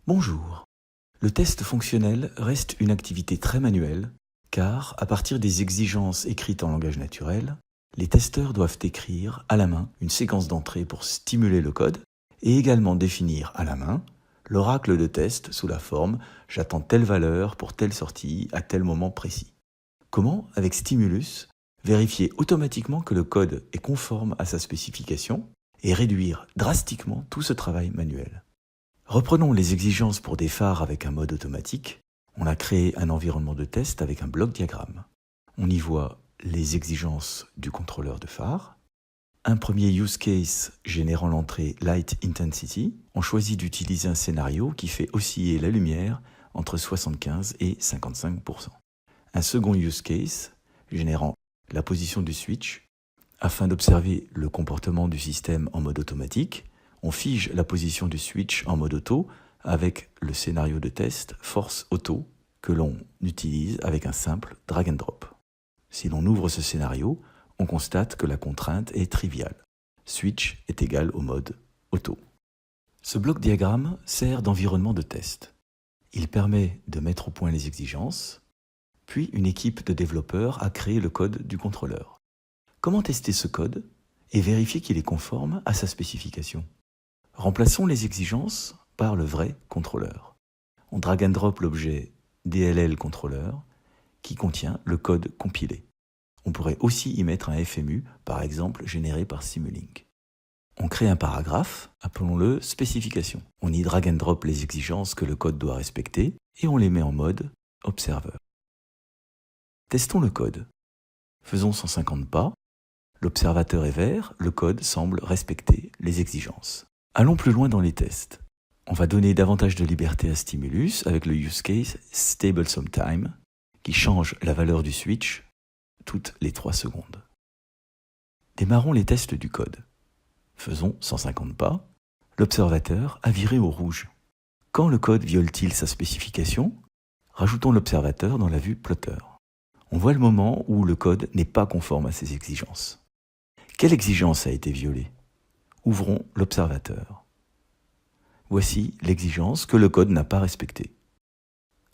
Bonjour. Le test fonctionnel reste une activité très manuelle, car à partir des exigences écrites en langage naturel, les testeurs doivent écrire à la main une séquence d'entrée pour stimuler le code et également définir à la main l'oracle de test sous la forme « j'attends telle valeur pour telle sortie à tel moment précis ». Comment, avec Stimulus, vérifier automatiquement que le code est conforme à sa spécification et réduire drastiquement tout ce travail manuel. Reprenons les exigences pour des phares avec un mode automatique. On a créé un environnement de test avec un bloc diagramme. On y voit les exigences du contrôleur de phare, un premier use case générant l'entrée Light Intensity. On choisit d'utiliser un scénario qui fait osciller la lumière entre 75 et 55%. Un second use case générant la position du switch. Afin d'observer le comportement du système en mode automatique, on fige la position du switch en mode auto avec le scénario de test Force Auto que l'on utilise avec un simple drag and drop. Si l'on ouvre ce scénario, on constate que la contrainte est triviale. Switch est égal au mode auto. Ce bloc diagramme sert d'environnement de test. Il permet de mettre au point les exigences, puis une équipe de développeurs a créé le code du contrôleur. Comment tester ce code et vérifier qu'il est conforme à sa spécification ? Remplaçons les exigences par le vrai contrôleur. On drag and drop l'objet DLL contrôleur qui contient le code compilé. On pourrait aussi y mettre un FMU, par exemple généré par Simulink. On crée un paragraphe, appelons-le spécification. On y drag and drop les exigences que le code doit respecter et on les met en mode observeur. Testons le code. Faisons 150 pas. L'observateur est vert, le code semble respecter les exigences. Allons plus loin dans les tests. On va donner davantage de liberté à Stimulus avec le use case Stable Sometime qui change la valeur du switch toutes les 3 secondes. Démarrons les tests du code. Faisons 150 pas. L'observateur a viré au rouge. Quand le code viole-t-il sa spécification ? Rajoutons l'observateur dans la vue plotter. On voit le moment où le code n'est pas conforme à ses exigences. Quelle exigence a été violée ? Ouvrons l'observateur. Voici l'exigence que le code n'a pas respectée.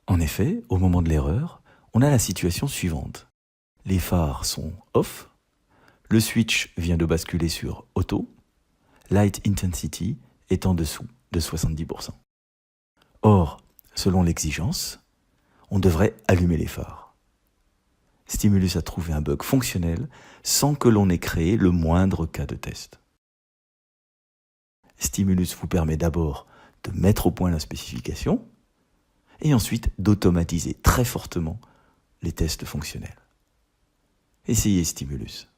En effet, au moment de l'erreur, on a la situation suivante. Les phares sont off, le switch vient de basculer sur auto, Light Intensity est en dessous de 70%. Or, selon l'exigence, on devrait allumer les phares. Stimulus a trouvé un bug fonctionnel sans que l'on ait créé le moindre cas de test. Stimulus vous permet d'abord de mettre au point la spécification et ensuite d'automatiser très fortement les tests fonctionnels. Essayez Stimulus.